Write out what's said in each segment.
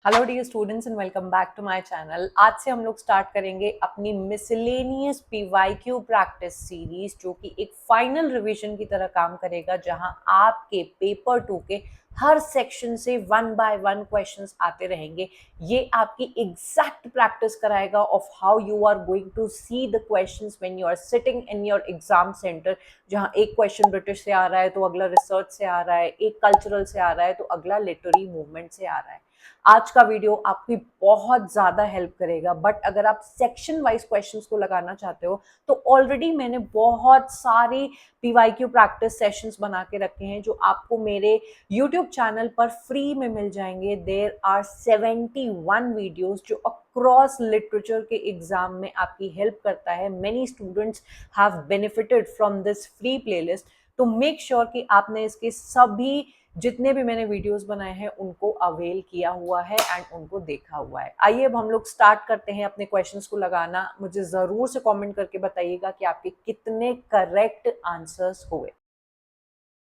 Hello dear students and welcome back to my channel. आज से हम लोग स्टार्ट करेंगे अपनी मिसलेनियस पीवाईक्यू प्रैक्टिस सीरीज, जो कि एक फाइनल रिवीजन की तरह काम करेगा, जहां आपके पेपर 2 के हर सेक्शन से 1 बाय 1 क्वेश्चंस आते रहेंगे। ये आपकी एग्जैक्ट प्रैक्टिस कराएगा of how you are going to see the questions when you are sitting in your exam centre. जहां एक क्वेश्चन ब्रिटिश से आ रहा है तो अगला रिसर्च से आ रहा है, एक कल्चरल से आ रहा है तो अगला लिटरेरी मूवमेंट से आ रहा है। आज का वीडियो आपकी बहुत ज़्यादा हेल्प करेगा, बट अगर आप सेक्शन वाइज क्वेश्चंस को लगाना चाहते हो तो ऑलरेडी मैंने बहुत सारे पीवाईक्यू प्रैक्टिस सेशंस बना के रखे हैं जो आपको मेरे यूट्यूब चैनल पर फ्री में मिल जाएंगे। देयर आर 71 वीडियोस जो अक्रॉस लिटरेचर के एग्जाम में आपकी हेल्प करता है। Many students have benefited from this free playlist, तो मेक श्योर कि आपने इसके सभी जितने भी मैंने वीडियोस बनाए हैं उनको अवेल किया हुआ है एंड उनको देखा हुआ है। आइए अब हम लोग स्टार्ट करते हैं अपने क्वेश्चंस को लगाना। मुझे जरूर से कमेंट करके बताइएगा कि आपके कितने करेक्ट आंसर्स हुए।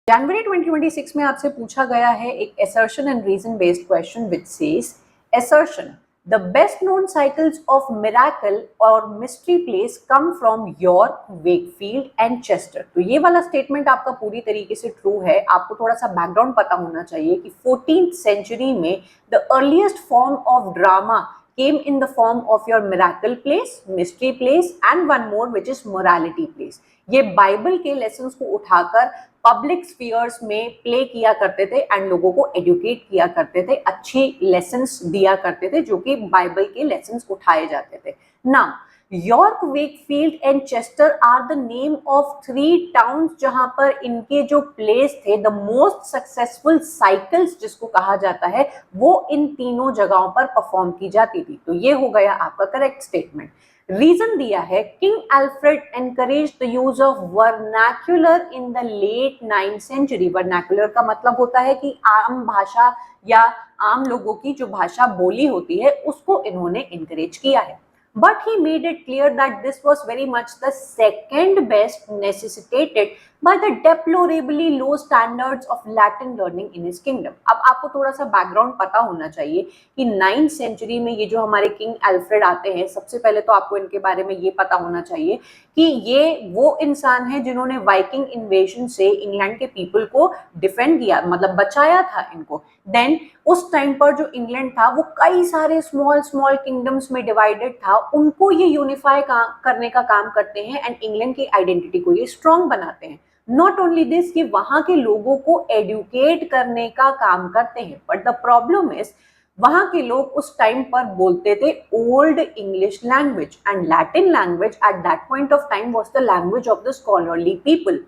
जनवरी 2026 में आपसे पूछा गया है एक assertion and reason based question which says assertion the best known cycles of miracle or mystery plays come from York, Wakefield and Chester। तो ये वाला स्टेटमेंट आपका पूरी तरीके से ट्रू है। आपको थोड़ा सा बैकग्राउंड पता होना चाहिए कि 14th सेंचुरी में the earliest form of drama came in the form of your miracle plays, mystery plays and one more which is morality plays। ये बाइबल के लेसन्स को उठाकर पब्लिक स्फीयर्स में प्ले किया करते थे एंड लोगों को एडुकेट किया करते थे, अच्छी लेसन्स दिया करते थे जो कि बाइबल के लेसन्स उठाए जाते थे। Now York, Wakefield and Chester are the name of 3 towns जहां पर इनके जो प्लेस थे, द मोस्ट सक्सेसफुल साइकिल्स जिसको कहा जाता है, वो इन तीनों जगहों पर परफॉर्म की जाती थी। तो ये हो गया आपका करेक्ट स्टेटमेंट। रीजन दिया है king Alfred encourage the use of vernacular in the late 9th century. Vernacular का मतलब होता है कि आम भाषा या आम लोगों की जो भाषा बोली होती है उसको इन्होंने इनकरेज किया है। But he made it clear that this was very much the second best, necessitated by the deplorably low standards of Latin learning in his kingdom। अब आपको थोड़ा सा बैकग्राउंड पता होना चाहिए कि 9th सेंचुरी में ये जो हमारे किंग अल्फ्रेड आते हैं, सबसे पहले तो आपको इनके बारे में ये पता होना चाहिए कि ये वो इंसान है जिन्होंने वाइकिंग इन्वेजन से इंग्लैंड के पीपल को डिफेंड किया, मतलब बचाया था इनको। देन उस टाइम पर जो इंग्लैंड था वो कई सारे स्मॉल स्मॉल किंगडम्स में डिवाइडेड था, उनको ये यूनिफाई करने का काम करते हैं एंड इंग्लैंड की आइडेंटिटी को ये स्ट्रॉन्ग बनाते हैं। नॉट ओनली दिस, ये वहां के लोगों को एडुकेट करने का काम करते हैं। बट द प्रॉब्लम इज वहां के लोग उस टाइम पर बोलते थे old English language and Latin language at that point of time was the language of the scholarly people.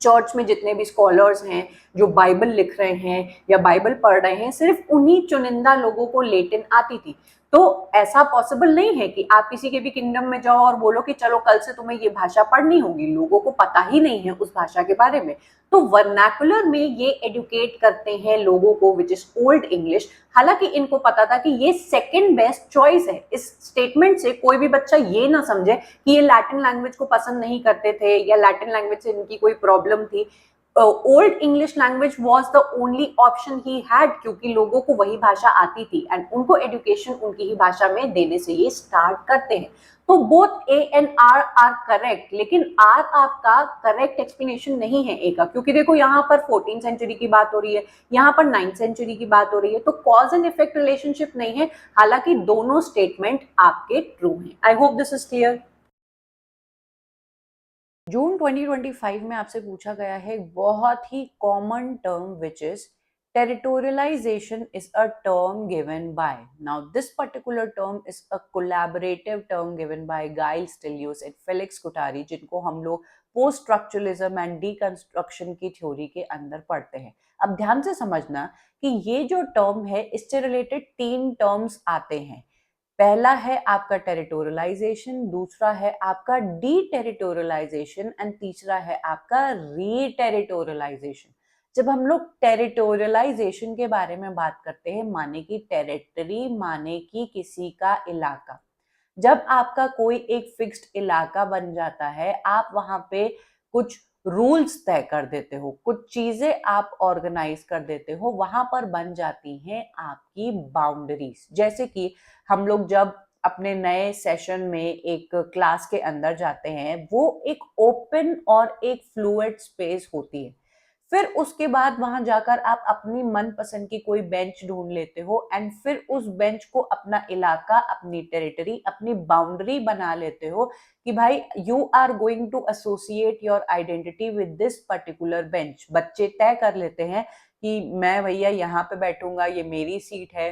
Church में जितने भी स्कॉलर्स हैं जो बाइबल लिख रहे हैं या बाइबल पढ़ रहे हैं, सिर्फ उन्हीं चुनिंदा लोगों को लैटिन आती थी। तो ऐसा पॉसिबल नहीं है कि आप किसी के भी किंगडम में जाओ और बोलो कि चलो कल से तुम्हें ये भाषा पढ़नी होगी, लोगों को पता ही नहीं है उस भाषा के बारे में। तो वर्नाकुलर में ये एडुकेट करते हैं लोगों को विच इज ओल्ड इंग्लिश। हालांकि इनको पता था कि ये सेकंड बेस्ट चॉइस है। इस स्टेटमेंट से कोई भी बच्चा ये ना समझे कि ये लैटिन लैंग्वेज को पसंद नहीं करते थे या लैटिन लैंग्वेज से इनकी कोई प्रॉब्लम थी। Old English language was the only option he had, क्योंकि लोगों को वही भाषा आती थी एंड उनको एडुकेशन उनकी ही भाषा में देने से ये स्टार्ट करते हैं। तो both A and R are correct, लेकिन आर आपका करेक्ट एक्सप्लेनेशन नहीं है ए का, क्योंकि देखो यहाँ पर 14th सेंचुरी की बात हो रही है, यहाँ पर 9th सेंचुरी की बात हो रही है, तो कॉज एंड इफेक्ट रिलेशनशिप नहीं है। हालांकि दोनों स्टेटमेंट आपके ट्रू हैं। I hope this is clear. जून 2025 में आपसे पूछा गया है एक बहुत ही common term which is territorialization is a term given by, now this particular term is a collaborative term given by Giles Stelius and Felix Guattari, जिनको हम लोग पोस्ट स्ट्रक्चरलिज्म एंड डीकंस्ट्रक्शन की थ्योरी के अंदर पढ़ते हैं। अब ध्यान से समझना कि ये जो टर्म है इससे रिलेटेड 3 टर्म्स आते हैं। पहला है आपका टेरिटोरियलाइजेशन, दूसरा है आपका डीटेरिटोरियलाइजेशन एंड तीसरा है आपका रीटेरिटोरियलाइजेशन। जब हम लोग टेरिटोरियलाइजेशन के बारे में बात करते हैं, माने की टेरिटरी, माने की किसी का इलाका। जब आपका कोई एक फिक्स्ड इलाका बन जाता है, आप वहां पे कुछ रूल्स तय कर देते हो, कुछ चीजें आप ऑर्गेनाइज कर देते हो, वहां पर बन जाती हैं आपकी बाउंड्रीज। जैसे कि हम लोग जब अपने नए सेशन में एक क्लास के अंदर जाते हैं, वो एक ओपन और एक फ्लूइड स्पेस होती है। फिर उसके बाद वहां जाकर आप अपनी मनपसंद की कोई बेंच ढूंढ लेते हो एंड फिर उस बेंच को अपना इलाका, अपनी टेरिटरी, अपनी बाउंड्री बना लेते हो कि भाई you are going to associate your identity with this particular bench. बच्चे तय कर लेते हैं कि मैं भैया यहाँ पे बैठूंगा, ये मेरी सीट है,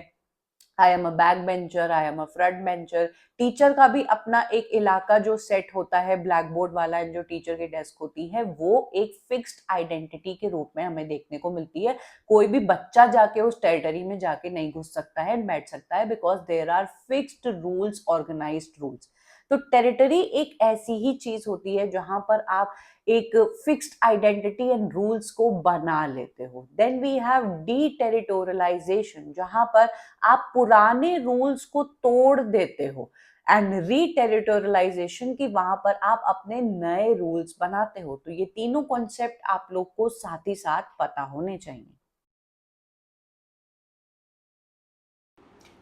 I am a back bencher, I am a front bencher. Teacher का भी अपना एक इलाका जो सेट होता है ब्लैक बोर्ड वाला, जो टीचर की डेस्क होती है, वो एक फिक्स्ड आइडेंटिटी के रूप में हमें देखने को मिलती है। कोई भी बच्चा जाके उस टेरिटरी में जाके नहीं घुस सकता है, बैठ सकता है, because there are fixed rules, organised rules. तो टेरिटरी एक ऐसी ही चीज होती है जहां पर आप एक फिक्स्ड आइडेंटिटी एंड रूल्स को बना लेते हो। देन वी हैव डी टेरिटोरियलाइजेशन, जहां पर आप पुराने रूल्स को तोड़ देते हो, एंड रीटेरिटोरियलाइजेशन की वहां पर आप अपने नए रूल्स बनाते हो। तो ये तीनों कॉन्सेप्ट आप लोग को साथ ही साथ पता होने चाहिए।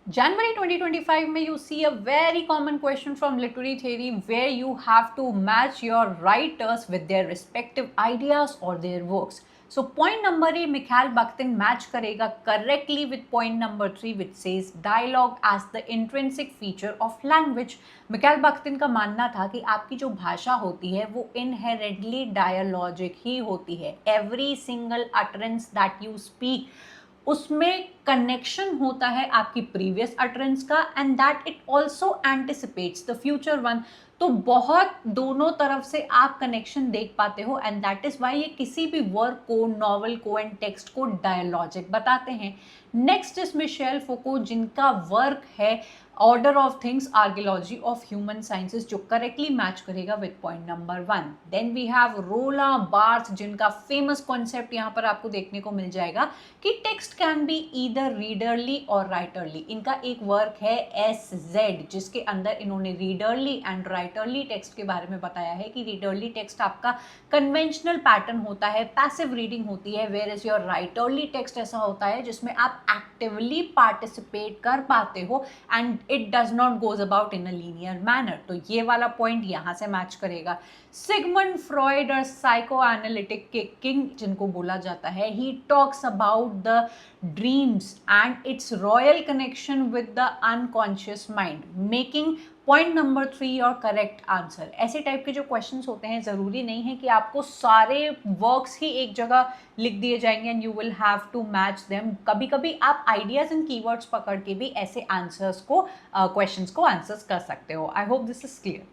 January 2025 में you see a very common question from literary theory where you have to match your writers with their respective ideas or their works. So point number A, Mikhail Bakhtin match करेगा correctly with point number 3 which says dialogue as the intrinsic feature of language. Mikhail बख्तिन का मानना था कि आपकी जो भाषा होती है वो inherently dialogic ही होती है. Every single utterance that you speak उसमें कनेक्शन होता है आपकी प्रीवियस अटरेंस का and that it also anticipates the future one. तो बहुत दोनों तरफ से आप कनेक्शन देख पाते हो एंड दैट इज वाई ये किसी भी वर्क को, नॉवल को एंड टेक्स्ट को डायलॉजिक बताते हैं. नेक्स्ट इज मिशेल फुको जिनका वर्क है order of things archaeology of human sciences जो करेक्टली मैच करेगा with point number 1. Then we have रोला बार्थ जिनका फेमस कॉन्सेप्ट यहाँ पर आपको देखने को मिल जाएगा कि text can be either readerly और राइटरली. इनका एक वर्क है SZ जिसके अंदर इन्होंने रीडरली एंड राइटरली टेक्स्ट के बारे में बताया है कि रीडरली टेक्स्ट आपका कन्वेंशनल पैटर्न होता है, पैसिव रीडिंग होती है, where is your writerly text ऐसा होता है जिसमें आप एक्टिवली पार्टिसिपेट कर पाते हो and it does not goes about in a linear manner. तो ये वाला पॉइंट यहाँ से मैच करेगा. सिगमंड फ्रॉइड और साइको एनालिटिक के किंग जिनको बोला जाता है, he talks about the dreams and it's royal connection with the unconscious mind, making point number 3 और करेक्ट आंसर. ऐसे टाइप के जो क्वेश्चंस होते हैं ज़रूरी नहीं है कि आपको सारे वर्क्स ही एक जगह लिख दिए जाएंगे and you will have to match them. कभी कभी आप आइडियाज एंड कीवर्ड्स पकड़ के भी ऐसे आंसर्स को क्वेश्चंस को आंसर्स कर सकते हो. I hope this is clear.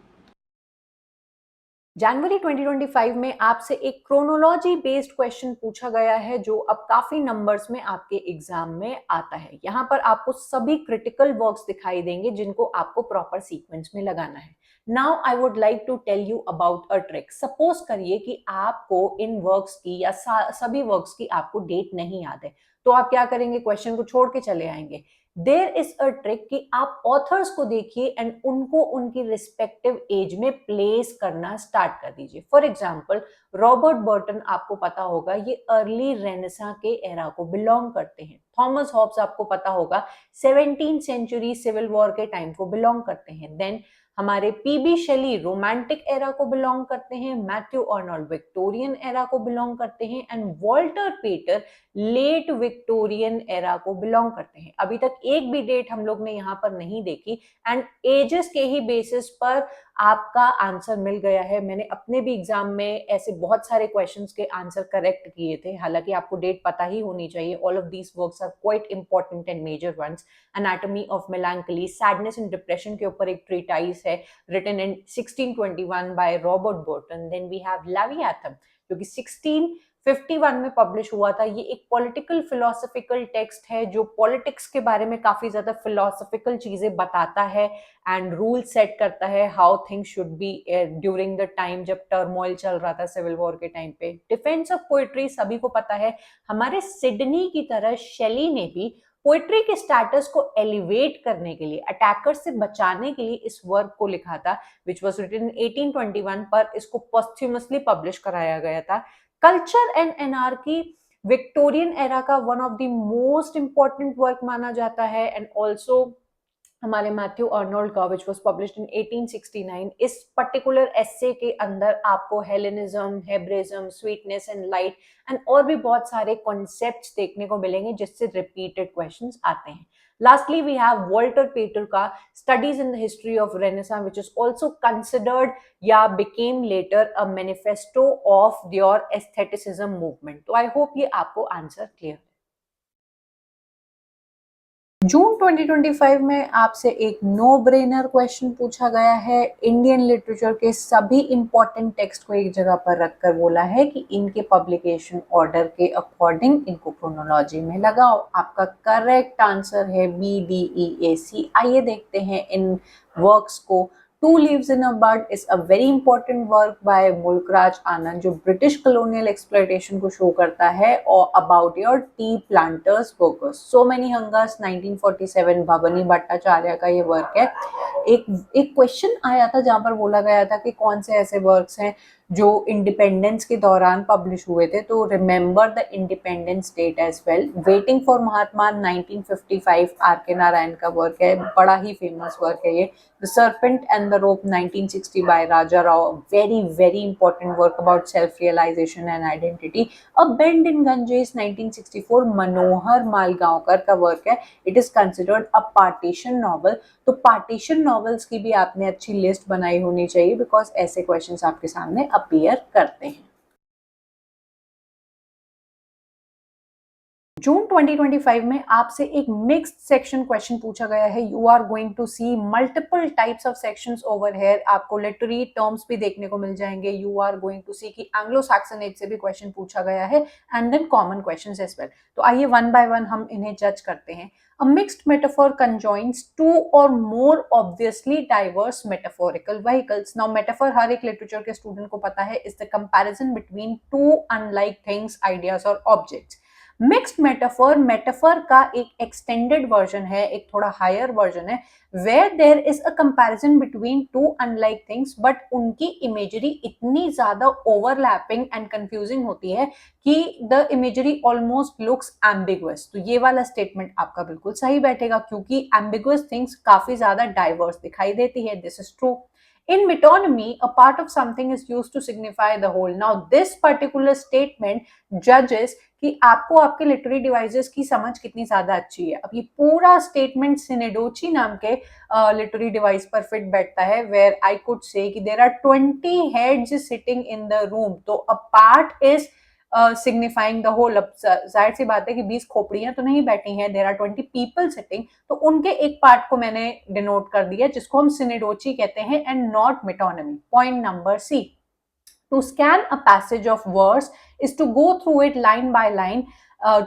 जनवरी 2025 में आपसे एक क्रोनोलॉजी बेस्ड क्वेश्चन पूछा गया है जो अब काफी नंबर्स में आपके एग्जाम में आता है. यहाँ पर आपको सभी क्रिटिकल वर्क्स दिखाई देंगे जिनको आपको प्रॉपर सीक्वेंस में लगाना है. Now I would like to tell you about a trick. Suppose करिए कि आपको इन वर्क्स की या सभी वर्क्स की आपको डेट नहीं याद है, तो आप क्या करेंगे? क्वेश्चन को छोड़ के चले आएंगे. देयर इज अ ट्रिक कि आप ऑथर्स को देखिए एंड उनको उनकी रिस्पेक्टिव एज में प्लेस करना स्टार्ट कर दीजिए. फॉर एग्जाम्पल रॉबर्ट बर्टन आपको पता होगा, ये अर्ली रेनेसा के एरा को बिलोंग करते हैं. थॉमस हॉब्स आपको पता होगा 17th सेंचुरी सिविल वॉर के टाइम को बिलोंग करते हैं. देन हमारे पीबी शेली रोमांटिक एरा को बिलोंग करते हैं. मैथ्यू अर्नोल्ड विक्टोरियन एरा को बिलोंग करते हैं and Walter Pater late Victorian era को बिलोंग करते हैं. अभी तक एक भी डेट हम लोग ने यहाँ पर नहीं देखी एंड एजेस के ही बेसिस पर आपका आंसर मिल गया है. मैंने अपने भी एग्जाम में ऐसे बहुत सारे क्वेश्चंस के आंसर करेक्ट किए थे. हालांकि आपको डेट पता ही होनी चाहिए. All of these works are quite important and major ones. Anatomy of melancholy, sadness and depression के ऊपर एक ट्रीटाइज है written in 1621 by Robert Burton. Then we have Leviathan जो कि 1651 में पब्लिश हुआ था. ये एक पॉलिटिकल फिलोसफिकल टेक्स्ट है जो पॉलिटिक्स के बारे में काफी ज्यादा फिलोसफिकल चीजें बताता है एंड रूल सेट करता है how things should be during the time जब टर्मोइल चल रहा था सिविल वॉर के टाइम पे. डिफेंस ऑफ पोएट्री सभी को पता है. हमारे सिडनी की तरह शेली ने भी पोएट्री के स्टेटस को एलिवेट करने के लिए, अटैकर से बचाने के लिए इस वर्क को लिखा था, विच वॉज रिटन इन 1821, पर इसको पोस्ट्यूमसली पब्लिश कराया गया था। Culture and anarchy Victorian era का one of the most important work माना जाता है, एंड ऑल्सो हमारे मैथ्यू अर्नोल्ड का विच वॉज पब्लिश्ड इन 1869। इस पर्टिकुलर एस्से के अंदर आपको Hellenism, हेब्रिज्म, sweetness and light and और भी बहुत सारे कॉन्सेप्ट्स देखने को मिलेंगे जिससे रिपीटेड क्वेश्चंस आते हैं। Lastly, we have Walter Paterka, Studies in the History of Renaissance, which is also considered, yeah, became later a manifesto of your aestheticism movement. तो I hope ये आपको आंसर क्लियर है। जून 2025 में आपसे एक नो ब्रेनर क्वेश्चन पूछा गया है। इंडियन लिटरेचर के सभी इंपॉर्टेंट टेक्स्ट को एक जगह पर रखकर बोला है कि इनके पब्लिकेशन ऑर्डर के अकॉर्डिंग इनको क्रोनोलॉजी में लगाओ। आपका करेक्ट आंसर है BDEAC। आइए देखते हैं इन वर्क्स को। Two Leaves in a Bud is a very important work by Mulk Raj Anand, जो ब्रिटिश कॉलोनियल एक्सप्लॉयटेशन को शो करता है, और about your tea planters workers. So many hungers 1947 Bhabani Bhattacharya का ये वर्क है। एक क्वेश्चन आया था जहां पर बोला गया था कि कौन से ऐसे वर्क्स हैं जो इंडिपेंडेंस के दौरान पब्लिश हुए थे, तो remember the independence date as well. Waiting for Mahatma 1955 RK Narayan का वर्क है, बड़ा ही फेमस वर्क है ये। The serpent and the rope 1960 by Raja Rao, very very important work about self realisation and identity. A bend in Ganges 1964 Manohar Malgonkar का वर्क है। It is considered a partition novel. तो partition novels की भी आपने अच्छी लिस्ट बनाई होनी चाहिए, बिकॉज ऐसे क्वेश्चंस आपके सामने अपीयर करते हैं। जून 2025 में आपसे एक मिक्स्ड सेक्शन क्वेश्चन पूछा गया है। You are going to see multiple types of sections over here. आपको लिटरेरी टर्म्स भी देखने को मिल जाएंगे। You are going to see कि एंग्लो सैक्सन एज से भी क्वेश्चन पूछा गया है, and then common questions as well. तो आइए वन बाय वन हम इन्हें जज करते हैं। A mixed metaphor conjoins two or more obviously diverse metaphorical vehicles. Now, metaphor हर एक literature के student को पता है is the comparison between two unlike things, ideas or objects. Mixed metaphor metaphor का एक एक्सटेंडेड वर्जन है, एक थोड़ा हायर वर्जन है, where there is a comparison between two unlike things, but उनकी इमेजरी इतनी ज्यादा ओवरलैपिंग एंड कंफ्यूजिंग होती है कि the imagery almost looks ambiguous. तो ये वाला स्टेटमेंट आपका बिल्कुल सही बैठेगा, क्योंकि एम्बिगुअस थिंग्स काफी ज्यादा डाइवर्स दिखाई देती है। This is true. In metonymy, a part of something is used to signify the whole. Now, this particular statement judges कि आपको आपके लिटरेरी डिवाइसेस की समझ कितनी ज्यादा अच्छी है। अब ये पूरा स्टेटमेंट सिनेडोची नाम के लिटरेरी डिवाइस पर फिट बैठता है, where I could say that there are 20 heads sitting in the room. तो a part is signifying the whole. अब जाहिर सी बात है कि 20 खोपड़ियां तो नहीं बैठी हैं, देयर आर 20 पीपल सिटिंग, तो उनके एक पार्ट को मैंने डिनोट कर दिया, जिसको हम सिनेडोची कहते हैं, and not metonymy. Point number C, to scan a passage of verse is to go through it line by line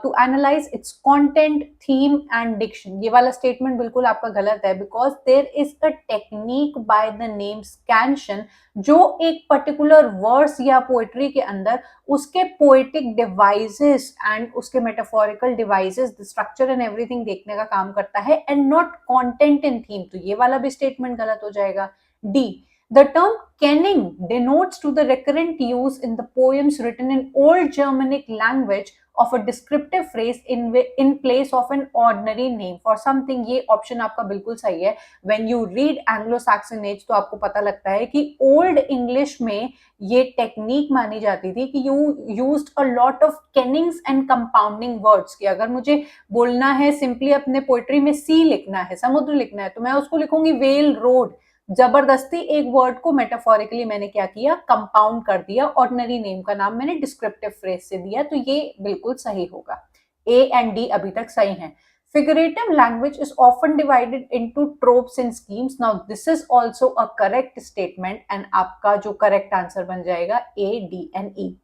to analyze its content, theme and diction. ये वाला statement बिल्कुल आपका गलत है, because there is a technique by the name scansion जो एक particular verse या poetry के अंदर उसके poetic devices and उसके metaphorical devices, the structure and everything देखने का काम करता है, and not content and theme। तो ये वाला भी statement गलत हो जाएगा। D, the term kenning denotes to the recurrent use in the poems written in Old Germanic language of a descriptive phrase in place of an ordinary name for something। ये option आपका बिल्कुल सही है। When you read Anglo-Saxon age तो आपको पता लगता है कि Old English में ये टेक्निक मानी जाती थी कि you used a lot of kennings and compounding words। कि अगर मुझे बोलना है सिंपली अपने पोएट्री में सी लिखना है, समुद्र लिखना है, तो मैं उसको लिखूंगी वेल रोड। जबरदस्ती एक वर्ड को मेटाफोरिकली मैंने क्या किया, कंपाउंड कर दिया, ऑर्डिनरी नेम का नाम मैंने डिस्क्रिप्टिव फ्रेज से दिया, तो ये बिल्कुल सही होगा। ए एंड डी अभी तक सही हैं। Figurative language is often divided into tropes and schemes. Now this is also a correct statement and आपका जो correct answer बन जाएगा A, D and E।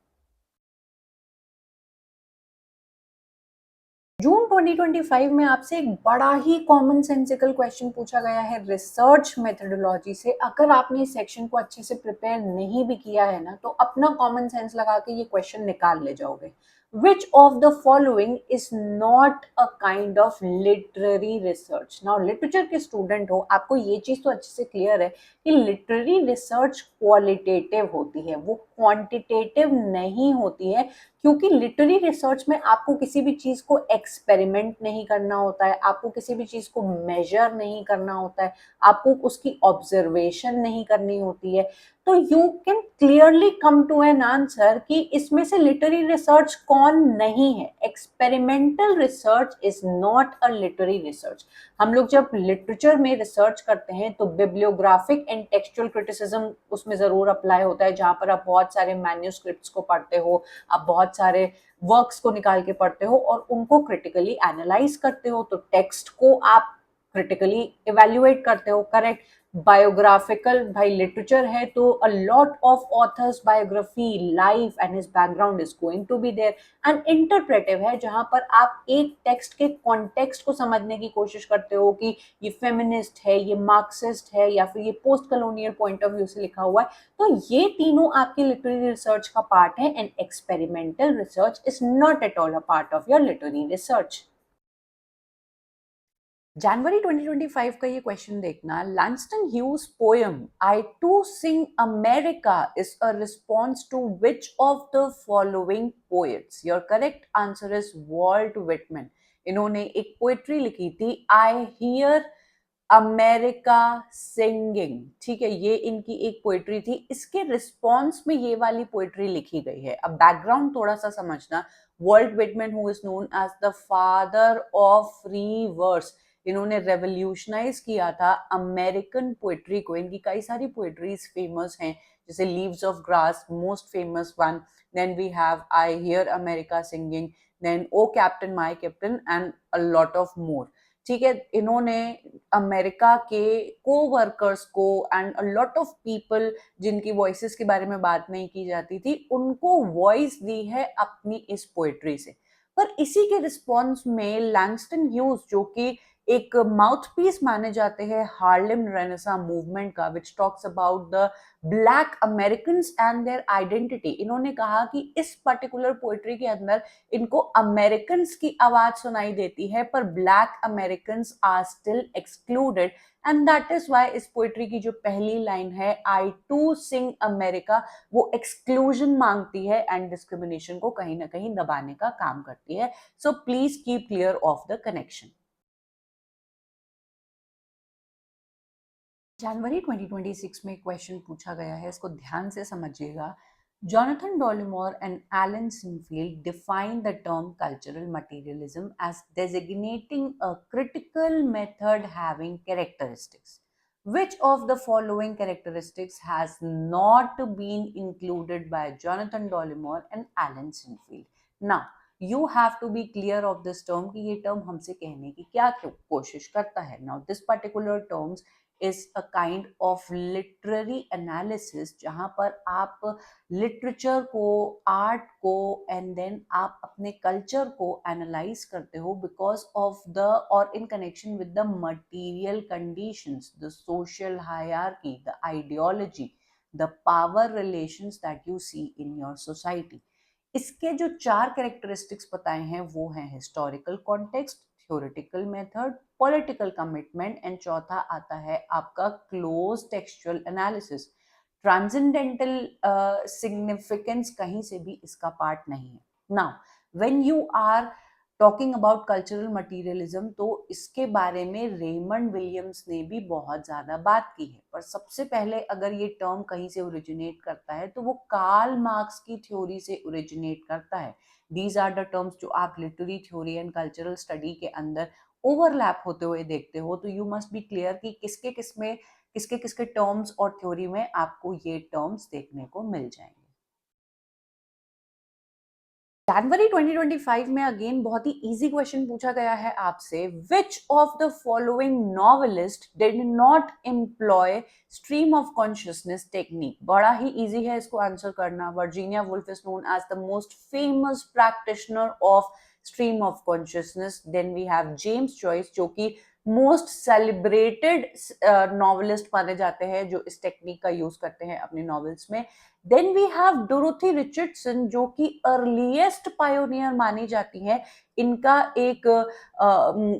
जून 2025 में आपसे एक बड़ा ही कॉमन सेंसिकल क्वेश्चन पूछा गया है रिसर्च मेथोडोलॉजी से। अगर आपने इस सेक्शन को अच्छे से प्रिपेयर नहीं भी किया है ना, तो अपना कॉमन सेंस लगा के ये क्वेश्चन निकाल ले जाओगे। which of the following is not a kind of literary research? Now literature के स्टूडेंट हो, आपको ये चीज तो अच्छे से क्लियर है कि लिटरेरी रिसर्च क्वालिटेटिव होती है, वो क्वांटिटेटिव नहीं होती है, क्योंकि लिटरेरी रिसर्च में आपको किसी भी चीज को एक्सपेरिमेंट नहीं करना होता है, आपको किसी भी चीज को मेजर नहीं करना होता है, आपको उसकी ऑब्जर्वेशन नहीं करनी होती है। तो you can clearly come to an answer कि इसमें से लिटरेरी रिसर्च कौन नहीं है। Experimental research is not a literary research. हम लोग जब लिटरेचर में रिसर्च करते हैं तो बिब्लियोग्राफिक एंड टेक्सचुअल क्रिटिसिज्म उसमें जरूर अप्लाई होता है, जहां पर आप बहुत सारे मैन्यूस्क्रिप्ट्स को पढ़ते हो, आप बहुत सारे वर्क्स को निकाल के पढ़ते हो और उनको क्रिटिकली एनालाइज करते हो, तो टेक्स्ट को आप क्रिटिकली इवेल्युएट करते हो, करेक्ट। बायोग्राफिकल भाई लिटरेचर है तो a lot of authors biography, life and his background is going to be there. And interpretive है जहां पर आप एक टेक्स्ट के कॉन्टेक्स्ट को समझने की कोशिश करते हो कि ये फेमिनिस्ट है, ये मार्क्सिस्ट है, या फिर ये post colonial point of view से लिखा हुआ है। तो ये तीनों आपकी लिटरेरी रिसर्च का पार्ट है, and experimental research is not at all a part of your literary research. जनवरी 2025 का ये क्वेश्चन देखना, Langston Hughes poem I too sing America is a response to which of the following poets? Your correct answer is Walt Whitman. इन्होंने एक poetry लिखी थी, आई hear America singing, ठीक है, ये इनकी एक पोएट्री थी। इसके रिस्पॉन्स में ये वाली पोएट्री लिखी गई है। अब बैकग्राउंड थोड़ा सा समझना, Walt Whitman who is known as the father of free verse, इन्होंने रेवोल्यूशनाइज किया था अमेरिकन पोएट्री को। इनकी कई सारी पोएट्रीज फेमस हैं, जैसे leaves of grass most famous one, then we have I hear America singing, then O captain my captain and a lot of more. ठीक है, इन्होंने अमेरिका के को वर्कर्स को and a lot of people जिनकी voices के बारे में बात नहीं की जाती थी, उनको वॉइस दी है अपनी इस पोएट्री से। पर इसी के रिस्पॉन्स में लैंगस्टन ह्यूज, जो कि एक माउथपीस माने जाते हैं हार्लेम रेनेसा मूवमेंट का, which talks about the black Americans and their identity, इन्होंने कहा कि इस पर्टिकुलर पोएट्री के अंदर इनको अमेरिकन्स की आवाज सुनाई देती है, पर black Americans are still excluded, and that is why इस पोएट्री की जो पहली लाइन है आई टू सिंग अमेरिका, वो एक्सक्लूजन मांगती है एंड डिस्क्रिमिनेशन को कहीं ना कहीं दबाने का काम करती है। So please keep clear of the connection. जनवरी 2026 में क्वेश्चन पूछा गया है, इसको ध्यान से समझिएगा। Jonathan Dollimore and Alan Sinfield define the term cultural materialism as designating a critical method having characteristics. Which of the following characteristics has not been included by Jonathan Dollimore and Alan Sinfield? Now, you have to be clear of this term कि ये term हमसे कहने की क्या कोशिश करता है। Now, this particular terms is a kind of literary analysis, जहाँ पर आप लिटरेचर को, आर्ट को एंड देन आप अपने कल्चर को एनालाइज करते हो बिकॉज ऑफ द और in connection with the material conditions, the social hierarchy, the ideology, the power relations that you see in your society. इसके जो 4 कैरेक्टरिस्टिक्स बताए हैं वो हैं historical context, theoretical method, political commitment, and चौथा आता है आपका close textual analysis. Transcendental significance कहीं से भी इसका पार्ट नहीं है। Now when you are talking about cultural materialism, तो इसके बारे में रेमंड विलियम्स ने भी बहुत ज्यादा बात की है, पर सबसे पहले अगर ये टर्म कहीं से ओरिजिनेट करता है तो वो कार्ल मार्क्स की थ्योरी से ओरिजिनेट करता है। दीज आर द टर्म्स जो आप literary theory and cultural study के अंदर ओवरलैप होते हुए देखते हो, तो यू मस्ट बी क्लियर कि किसके किसके टर्म्स और थ्योरी में आपको ये टर्म्स देखने को मिल जाएंगे। जनवरी 2025 में अगेन बहुत ही इजी क्वेश्चन पूछा गया है आपसे, which of the following novelist did not employ stream of consciousness technique? बड़ा ही इजी है इसको आंसर करना। Virginia Woolf is known as the most famous practitioner of stream of consciousness. Then we have James Joyce, जो कि most celebrated novelist माने जाते हैं जो इस टेक्निक का यूज करते हैं अपनी नॉवेल्स में। Then we have Dorothy Richardson जो कि अर्लीस्ट पायोनियर मानी जाती हैं। इनका एक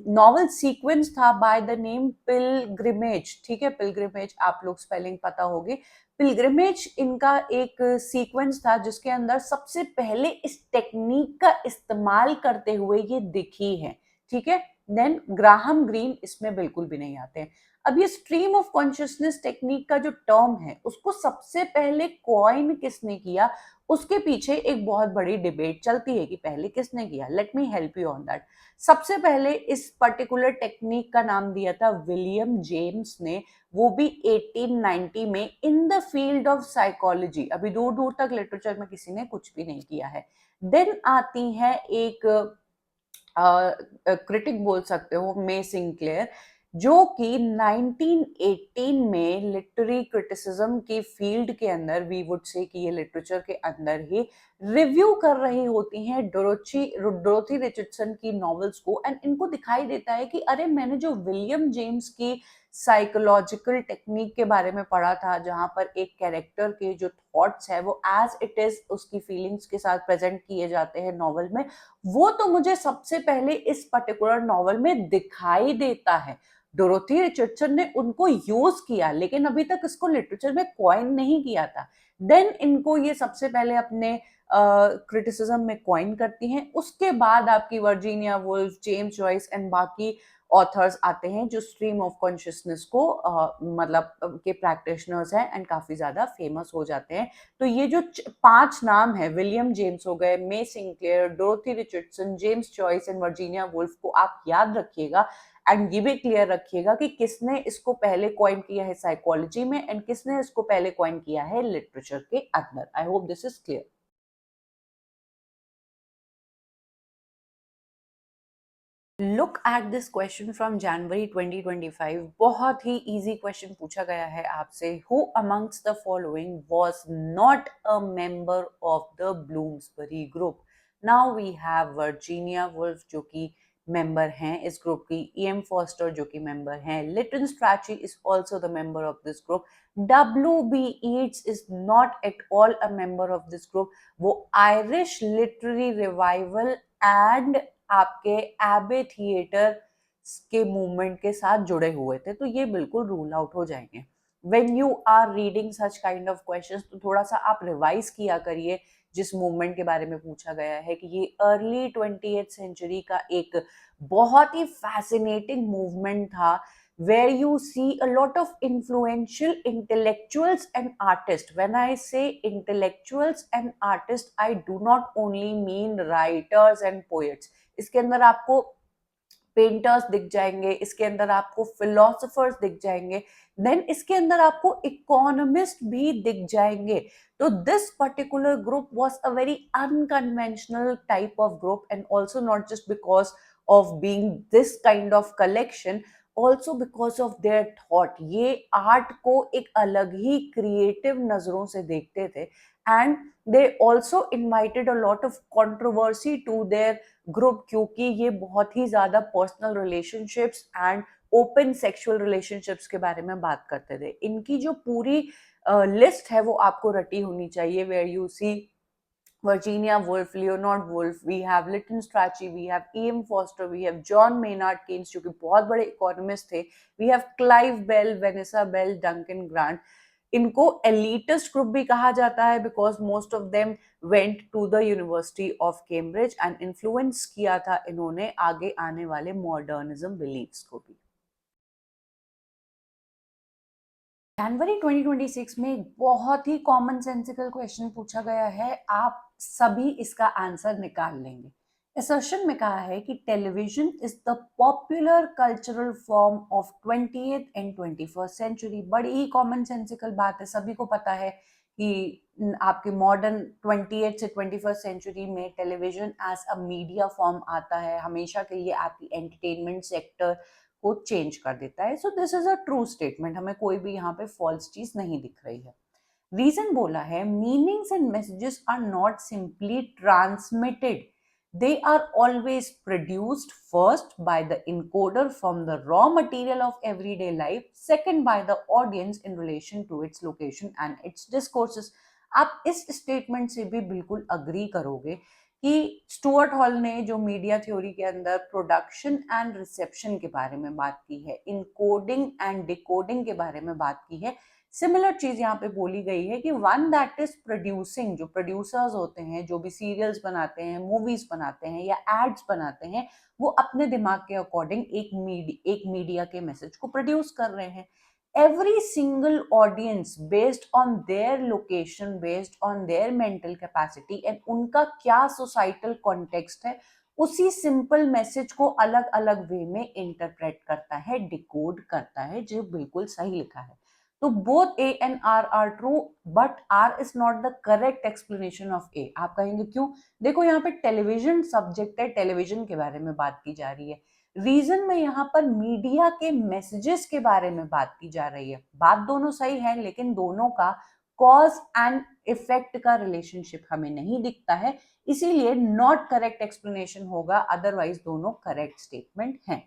नॉवल सीक्वेंस था बाय द नेम पिलग्रिमेज, ठीक है, पिलग्रिमेज आप लोग स्पेलिंग पता होगी। पिलग्रिमेज इनका एक सीक्वेंस था जिसके अंदर सबसे पहले इस टेक्निक का इस्तेमाल करते हुए ये दिखी है, ठीक है। देन ग्राहम ग्रीन इसमें बिल्कुल भी नहीं आते हैं। अब ये स्ट्रीम ऑफ कॉन्शियसनेस टेक्निक का जो टर्म है उसको सबसे पहले कॉइन किसने किया, उसके पीछे एक बहुत बड़ी डिबेट चलती है कि पहले किसने किया। Let me help you on that. सबसे पहले इस पर्टिकुलर टेक्निक का नाम दिया था विलियम जेम्स ने, वो भी 1890 में, in the field of psychology. अभी दूर दूर तक लिटरेचर में किसी ने कुछ भी नहीं किया है। देन आती है एक क्रिटिक बोल सकते हो, मे सिंक्लेयर, जो कि 1918 में लिटरेरी क्रिटिसिज्म की फील्ड के अंदर, वी वुड से कि ये लिटरेचर के अंदर ही रिव्यू कर रही होती हैं डोरोथी रिचर्डसन की नॉवेल्स को। एंड इनको दिखाई देता है कि अरे मैंने जो विलियम जेम्स की साइकोलॉजिकल टेक्निक के बारे में पढ़ा था, जहां पर एक कैरेक्टर के जो थॉट्स है वो एज इट इज उसकी फीलिंग्स के साथ प्रेजेंट किए जाते हैं नॉवल में, वो तो मुझे सबसे पहले इस पर्टिकुलर नॉवल में दिखाई देता है। डोरोथी रिचर्डसन ने उनको यूज किया लेकिन अभी तक इसको लिटरेचर में कॉइन नहीं किया था। देन इनको ये सबसे पहले अपने क्रिटिसिज्म में कॉइन करती हैं। उसके बाद आपकी Virginia Woolf, James Joyce and बाकी ऑथर्स आते हैं जो स्ट्रीम ऑफ कॉन्शियसनेस को मतलब के प्रैक्टिशनर्स हैं एंड काफी ज्यादा फेमस हो जाते हैं। तो ये जो 5 नाम है, विलियम जेम्स हो गए, May Sinclair, Dorothy Richardson, James Joyce and Virginia Woolf को आप याद रखिएगा। एंड ये भी क्लियर रखिएगा कि किसने इसको पहले कॉइन किया है साइकोलॉजी में एंड किसने इसको पहले कॉइन किया है लिटरेचर के अंदर। I hope this is clear. Look at this question from January 2025। बहुत ही इजी क्वेश्चन पूछा गया है आपसे। Who amongst the following was not a member of the Bloomsbury group. Now we have Virginia Woolf जो कि मेंबर हैं इस ग्रुप की, E.M. फॉस्टर जो कि मेंबर हैं, Lytton Strachey is also the member of this group, W.B. Yeats is not at all a member of this group. वो Irish literary revival and आपके एबे थिएटर के movement के साथ जुड़े हुए थे, तो ये बिल्कुल रूल आउट हो जाएंगे। When you are reading such kind of questions तो थोड़ा सा आप रिवाइज किया करिए जिस मूवमेंट के बारे में पूछा गया है कि ये अर्ली 20th सेंचुरी का एक बहुत ही फैसिनेटिंग मूवमेंट था where you see a lot of influential intellectuals and artists. When I say intellectuals and artists, I do not only mean writers and poets. इसके अंदर आपको पेंटर्स दिख जाएंगे, इसके अंदर आपको फिलोसोफर्स दिख जाएंगे, देन इसके अंदर आपको इकोनॉमिस्ट भी दिख जाएंगे। तो this particular group was a very unconventional type of group and also not just because of being this kind of collection, also because of their thought. ये आर्ट को एक अलग ही क्रिएटिव नजरों से देखते थे and they also invited a lot of controversy to their group, क्योंकि ये बहुत ही ज्यादा personal relationships and open sexual relationships के बारे में बात करते थे। इनकी जो पूरी लिस्ट है वो आपको रटी होनी चाहिए, where you see Virginia Woolf, Leonard Woolf, we have Lytton Strachey, we have E.M. Foster, we have John Maynard Keynes जो कि बहुत बड़े इकोनॉमिस्ट थे, we have Clive Bell, Vanessa Bell, Duncan Grant। इनको एलिटिस्ट ग्रुप भी कहा जाता है because most of them went to the university of Cambridge and influence किया था इन्होंने आगे आने वाले मॉडर्निज्म बिलीफ्स को भी। जनवरी 2026 में एक बहुत ही कॉमन सेंसिकल क्वेश्चन पूछा गया है, आप सभी इसका आंसर निकाल लेंगे। असर्शन में कहा है कि television is the popular cultural form of 20th and 21st century. बड़ी ही कॉमन सेंसिकल बात है, सभी को पता है कि आपके मॉडर्न 20th से 21st सेंचुरी में television as a media form आता है, हमेशा के लिए आपकी एंटरटेनमेंट सेक्टर को चेंज कर देता है। So this is a true statement, हमें कोई भी यहाँ पे फॉल्स चीज नहीं दिख रही है। रीजन बोला है meanings and messages are not simply transmitted, They are always produced first by the encoder from the raw material of everyday life, second by the audience in relation to its location and its discourses. आप इस statement से भी बिल्कुल agree करोगे कि Stuart hall ने जो media theory के अंदर प्रोडक्शन एंड रिसेप्शन के बारे में बात की है, इनकोडिंग एंड डिकोडिंग के बारे में बात की है, सिमिलर चीज यहाँ पे बोली गई है कि वन दैट इज प्रोड्यूसिंग, जो प्रोड्यूसर्स होते हैं, जो भी सीरियल्स बनाते हैं, मूवीज बनाते हैं या एड्स बनाते हैं, वो अपने दिमाग के अकॉर्डिंग एक मीडिया के मैसेज को प्रोड्यूस कर रहे हैं. Every single audience based on their location, based on their mental capacity and उनका क्या societal context है, उसी सिंपल मैसेज को अलग अलग वे में इंटरप्रेट करता है, डिकोड करता है, जो बिल्कुल सही लिखा है. तो both A and R are true, but R is not the correct explanation of A. आप कहेंगे क्यों? देखो यहाँ पे टेलीविजन सब्जेक्ट है, टेलीविजन के बारे में बात की जा रही है. रीजन में यहाँ पर मीडिया के मैसेजेस के बारे में बात की जा रही है. बात दोनों सही है, लेकिन दोनों का कॉज एंड इफेक्ट का रिलेशनशिप हमें नहीं दिखता है, इसीलिए नॉट करेक्ट एक्सप्लेनेशन होगा, अदरवाइज दोनों करेक्ट स्टेटमेंट हैं.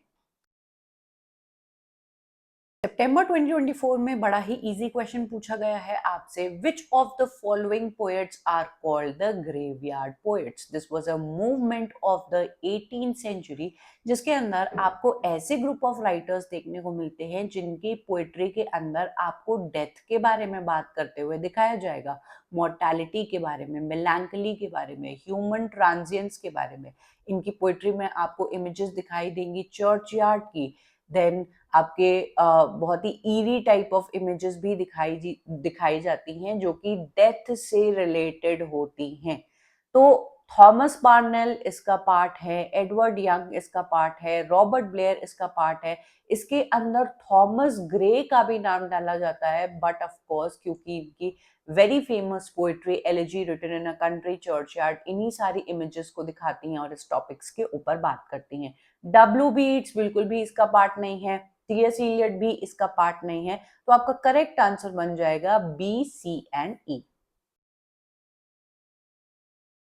सितंबर 2024 में बड़ा ही इजी क्वेश्चन पूछा गया है आपसे, which of the following poets are called the graveyard poets. This was a movement of the 18th century, जिसके अंदर आपको ऐसे ग्रुप ऑफ राइटर्स देखने को मिलते हैं जिनकी पोएट्री के अंदर आपको डेथ के बारे में बात करते हुए दिखाया जाएगा, मॉर्टैलिटी के बारे में, मेलैंकली के बारे में, ह्यूमन ट्रांजिएंस के बारे में. इनकी पोएट्री में आपको इमेजेस दिखाई देंगी चर्चयार्ड की, देन आपके बहुत ही ईरी टाइप ऑफ इमेजेस भी दिखाई जाती हैं जो कि डेथ से रिलेटेड होती हैं. तो थॉमस पार्नेल इसका पार्ट है, एडवर्ड यंग इसका पार्ट है, रॉबर्ट ब्लेयर इसका पार्ट है. इसके अंदर थॉमस ग्रे का भी नाम डाला जाता है, बट ऑफ कोर्स क्योंकि इनकी very famous poetry elegy written in a country churchyard इन्हीं सारी इमेजेस को दिखाती हैं और इस टॉपिक्स के ऊपर बात करती हैं. डब्ल्यू बीट्स बिल्कुल भी इसका पार्ट नहीं है, टी.एस. इलियट भी इसका पार्ट नहीं है, तो आपका करेक्ट आंसर बन जाएगा बी, सी एंड ई.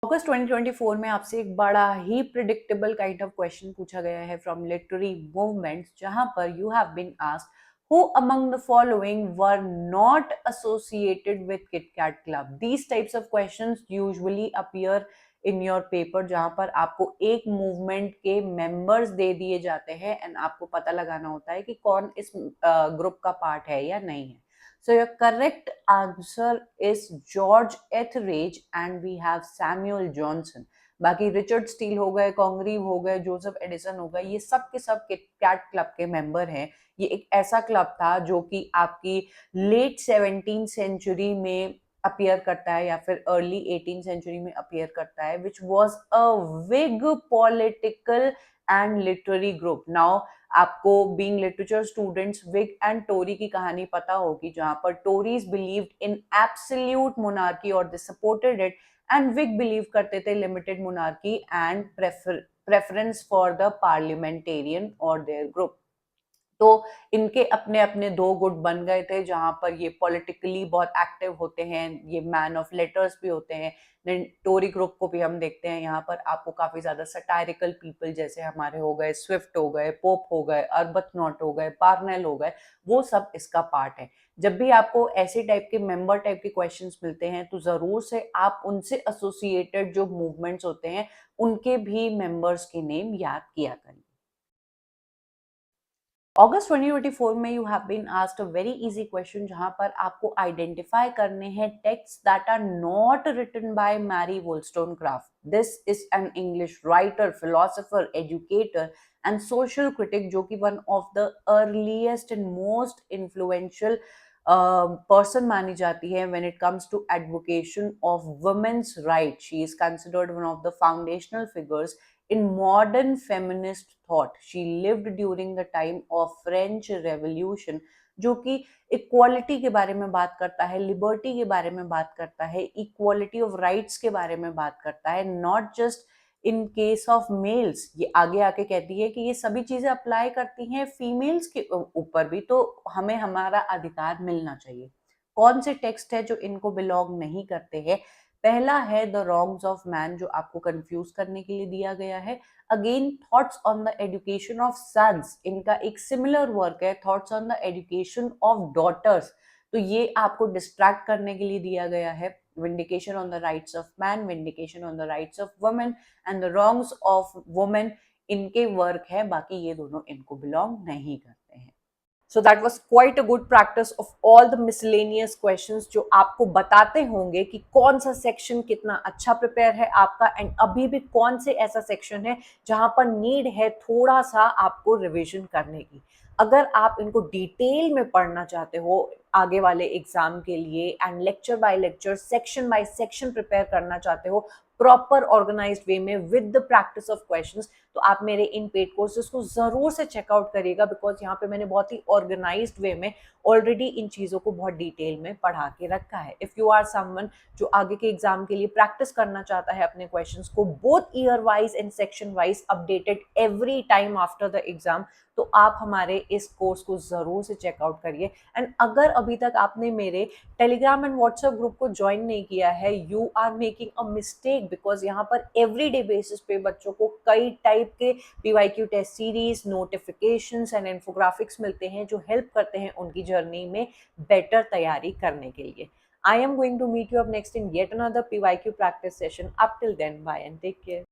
अगस्त 2024 में आपसे एक बड़ा ही प्रिडिक्टेबल काइंड ऑफ क्वेश्चन पूछा गया है फ्रॉम लिटरेरी मूवमेंट्स, जहां पर you have been asked who among the following were not associated with Kit Kat Club. These types of questions usually appear in your paper, जहां पर आपको एक movement के मेंबर्स दे दिए जाते हैं एंड आपको पता लगाना होता है कि कौन इस ग्रुप का पार्ट है या नहीं है. So your correct answer is George Etheridge and we have Samuel Johnson. बाकी रिचर्ड स्टील हो गए, कॉन्ग्रीव हो गए, जोसेफ एडिसन हो गए, ये सब के सब किट कैट क्लब के मेंबर हैं. ये एक ऐसा क्लब था जो कि आपकी लेट 17th सेंचुरी में अपीयर करता है या फिर अर्ली 18th सेंचुरी में अपीयर करता है, which was a Whig political and literary group. Now आपको being literature students Whig and Tory की कहानी पता होगी, जहां पर Tories believed in absolute monarchy और they supported it, and Whig believe करते थे limited monarchy and preference for the parliamentarian और देयर ग्रुप. तो इनके अपने अपने दो गुट बन गए थे, जहां पर ये पॉलिटिकली बहुत एक्टिव होते हैं, ये मैन ऑफ लेटर्स भी होते हैं. देन टोरी ग्रुप को भी हम देखते हैं, यहाँ पर आपको काफी ज्यादा सटायरिकल पीपल जैसे हमारे हो गए, स्विफ्ट हो गए, पोप हो गए, अर्बथनॉट हो गए, पार्नेल हो गए, वो सब इसका पार्ट है. जब भी आपको ऐसे टाइप के मेंबर टाइप के क्वेश्चंस मिलते हैं तो जरूर से आप उनसे एसोसिएटेड जो मूवमेंट्स होते हैं उनके भी मेंबर्स के नेम याद किया करें. अगस्त 2024 में you have been asked a very easy question, जहां पर आपको आइडेंटिफाई करने हैं text that are not written by Mary Wollstonecraft. This is an English writer, philosopher, educator and social critic, जो कि one of the earliest and most influential person मानी जाती है when it comes to advocation of women's rights. She is considered one of the foundational figures in modern feminist thought. She lived during the time of French Revolution, जो कि equality के बारे में बात करता है, लिबर्टी के बारे में बात करता है, इक्वालिटी ऑफ राइट्स के बारे में बात करता है, not just in case of males. ये आगे आके कहती है कि ये सभी चीजें अप्लाई करती हैं फीमेल्स के ऊपर भी, तो हमें हमारा अधिकार मिलना चाहिए. कौन से टेक्स्ट है जो इनको बिलोंग नहीं करते हैं? पहला है द रॉन्ग्स ऑफ मैन, जो आपको कंफ्यूज करने के लिए दिया गया है। Again thoughts on the education of sons, इनका एक सिमिलर वर्क है, thoughts on the education of daughters, तो ये आपको डिस्ट्रैक्ट करने के लिए दिया गया है। Vindication on the rights of man, vindication on the rights of women and the wrongs of women, इनके वर्क है, बाकी ये दोनों इनको बिलोंग नहीं करते हैं। So that was quite a good practice of all the miscellaneous questions जो आपको बताते होंगे कि कौन सा सेक्शन कितना अच्छा प्रिपेयर है आपका, एंड अभी भी कौन से ऐसा सेक्शन है जहां पर नीड है थोड़ा सा आपको रिवीजन करने की। अगर आप इनको डिटेल में पढ़ना चाहते हो आगे वाले एग्जाम के लिए, and lecture by lecture, section by section prepare करना चाहते हो प्रॉपर ऑर्गेनाइज्ड वे में with the practice of questions, तो आप मेरे इन पेड कोर्सेज को जरूर से चेकआउट करिएगा, बिकॉज यहाँ पे मैंने बहुत ही ऑर्गेनाइज्ड वे में ऑलरेडी इन चीज़ों को बहुत डिटेल में पढ़ा के रखा है। इफ़ यू आर समवन जो आगे के एग्जाम के लिए प्रैक्टिस करना चाहता है अपने क्वेश्चंस को both year wise and section wise updated every time after the exam, तो आप हमारे इस कोर्स को ज़रूर से चेकआउट करिए। एंड अगर अभी तक आपने मेरे टेलीग्राम एंड व्हाट्सएप ग्रुप को ज्वाइन नहीं किया है, you are making a mistake, because यहाँ पर एवरीडे बेसिस पे बच्चों को कई टाइप के PYQ test series, notifications and infographics मिलते हैं जो हेल्प करते हैं उनकी जर्नी में बेटर तैयारी करने के लिए। I am going to meet you up next in yet another PYQ practice session. Up till then, bye and take care.